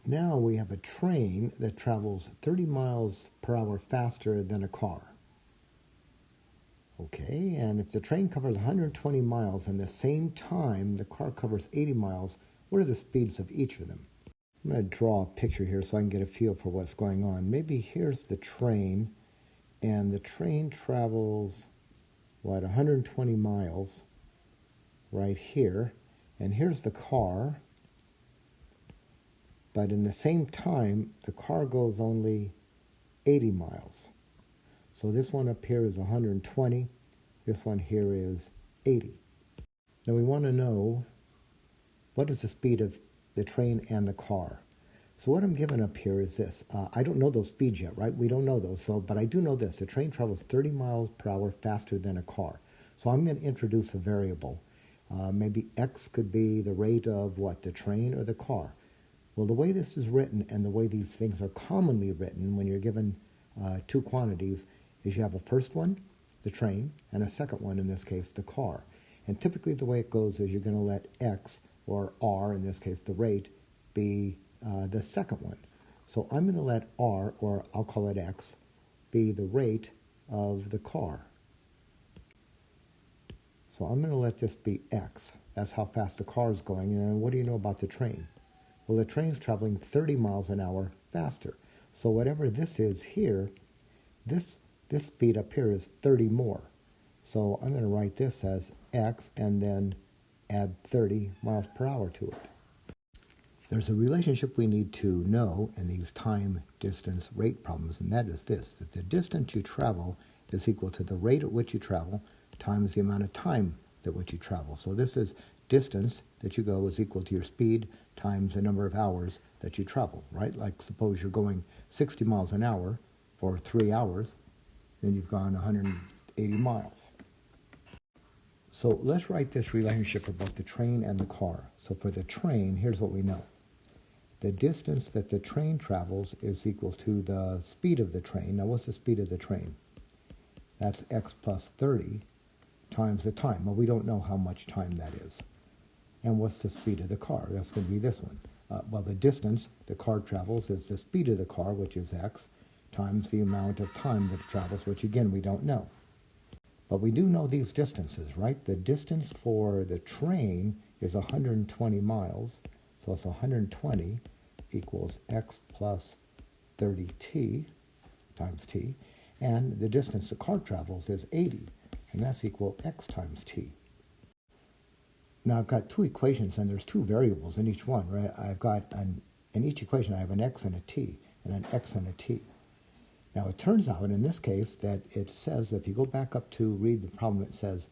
Now we have a train that travels 30 miles per hour faster than a car. Okay, and if the train covers 120 miles and the same time the car covers 80 miles, what are the speeds of each of them? I'm going to draw a picture here so I can get a feel for what's going on. Maybe here's the train, and the train travels, 120 miles right here, and here's the car. But in the same time, the car goes only 80 miles. So this one up here is 120. This one here is 80. Now we want to know what is the speed of the train and the car. So what I'm given up here is this. I don't know those speeds yet, right? We don't know those. But I do know this. The train travels 30 miles per hour faster than a car. So I'm going to introduce a variable. Maybe x could be the rate of what, the train or the car? Well, the way this is written and the way these things are commonly written when you're given two quantities is you have a first one, the train, and a second one, in this case, the car. And typically the way it goes is you're going to let x, or r, in this case, the rate, be the second one. So I'm going to let r, or I'll call it x, be the rate of the car. So I'm going to let this be x. That's how fast the car is going. And then what do you know about the train? Well, the train's traveling 30 miles an hour faster. So whatever this is here, this speed up here is 30 more. So I'm going to write this as x and then add 30 miles per hour to it. There's a relationship we need to know in these time, distance, rate problems, and that is this, that the distance you travel is equal to the rate at which you travel times the amount of time at which you travel. So this is distance that you go is equal to your speed times the number of hours that you travel, right? Like suppose you're going 60 miles an hour for 3 hours, then you've gone 180 miles. So let's write this relationship for both the train and the car. So for the train, here's what we know. The distance that the train travels is equal to the speed of the train. Now what's the speed of the train? That's x plus 30 times the time. Well, we don't know how much time that is. And what's the speed of the car? That's going to be this one. Well, the distance the car travels is the speed of the car, which is x, times the amount of time that it travels, which again, we don't know. But we do know these distances, right? The distance for the train is 120 miles. So it's 120 equals x plus 30t times t. And the distance the car travels is 80. And that's equal x times t. Now I've got two equations, and there's two variables in each one, right? I've got, in each equation, I have an x and a t, and an x and a t. Now it turns out, in this case, that it says, if you go back up to read the problem, it says,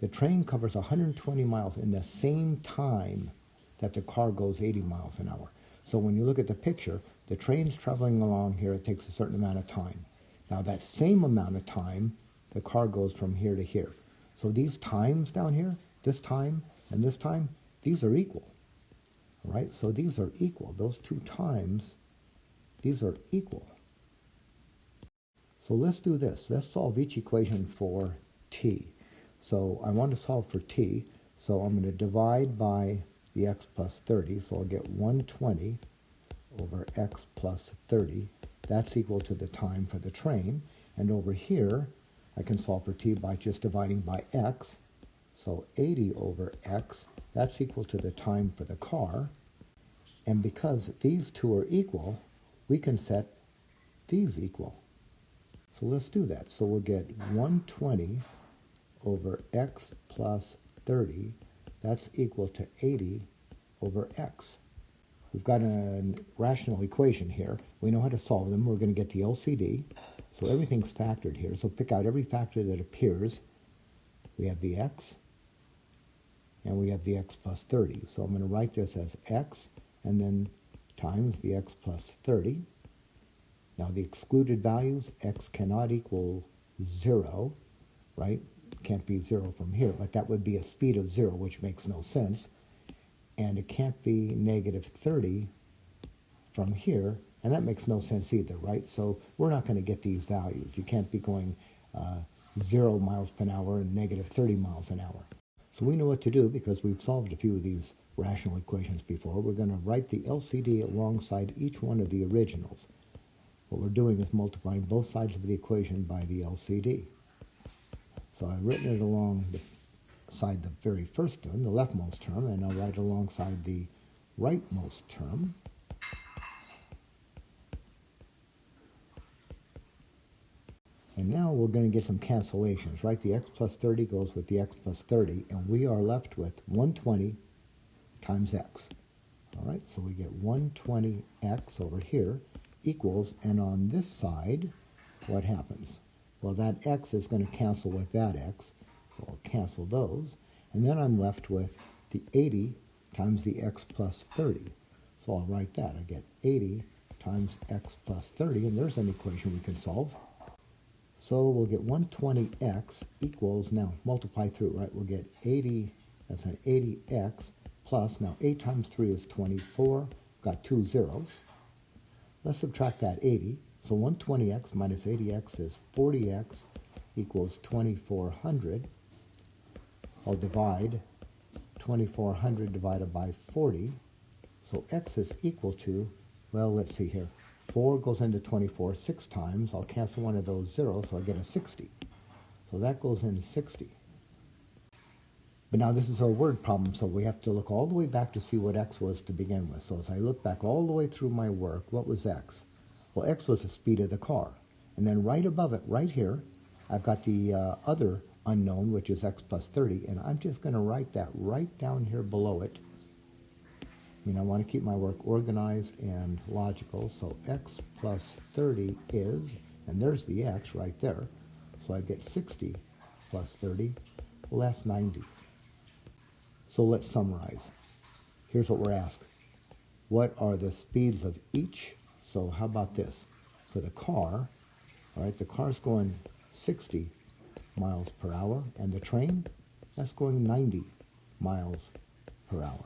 the train covers 120 miles in the same time that the car goes 80 miles an hour. So when you look at the picture, the train's traveling along here, it takes a certain amount of time. Now that same amount of time, the car goes from here to here. So these times down here, this time and this time, these are equal. All right, so these are equal. Those two times, these are equal. So let's do this. Let's solve each equation for t. So I want to solve for t, so I'm going to divide by the x plus 30, so I'll get 120 over x plus 30. That's equal to the time for the train. And over here, I can solve for t by just dividing by x. So 80 over x, that's equal to the time for the car. And because these two are equal, we can set these equal. So let's do that. So we'll get 120 over x plus 30. That's equal to 80 over x. We've got a rational equation here. We know how to solve them. We're going to get the LCD. So everything's factored here. So pick out every factor that appears. We have the x, and we have the x plus 30. So I'm going to write this as x, and then times the x plus 30. Now the excluded values, x cannot equal 0, right? It can't be 0 from here, but that would be a speed of 0, which makes no sense. And it can't be negative 30 from here, and that makes no sense either, right? So we're not going to get these values. You can't be going 0 miles per hour and negative 30 miles an hour. So we know what to do because we've solved a few of these rational equations before. We're going to write the LCD alongside each one of the originals. What we're doing is multiplying both sides of the equation by the LCD. So I've written it alongside the very first one, the leftmost term, and I'll write alongside the rightmost term. And now we're going to get some cancellations, right? The x plus 30 goes with the x plus 30, and we are left with 120 times x. All right, so we get 120x over here equals, and on this side, what happens? Well, that x is going to cancel with that x, so I'll cancel those. And then I'm left with the 80 times the x plus 30. So I'll write that. I get 80 times x plus 30, and there's an equation we can solve. So we'll get 120x equals, now multiply through, right? We'll get 80, that's an 80x plus, now 8 times 3 is 24, got 2 zeros. Let's subtract that 80. So 120x minus 80x is 40x equals 2400. I'll divide 2400 divided by 40. So x is equal to, well, let's see here. 4 goes into 24 6 times. I'll cancel one of those zeros, so I get a 60. So that goes into 60. But now this is our word problem, so we have to look all the way back to see what x was to begin with. So as I look back all the way through my work, what was x? Well, x was the speed of the car. And then right above it, right here, I've got the other unknown, which is x plus 30, and I'm just going to write that right down here below it. I mean, I want to keep my work organized and logical, so x plus 30 is, and there's the x right there, so I get 60 plus 30, well, that's 90. So let's summarize. Here's what we're asked. What are the speeds of each? So how about this? For the car, all right, the car's going 60 miles per hour, and the train, that's going 90 miles per hour.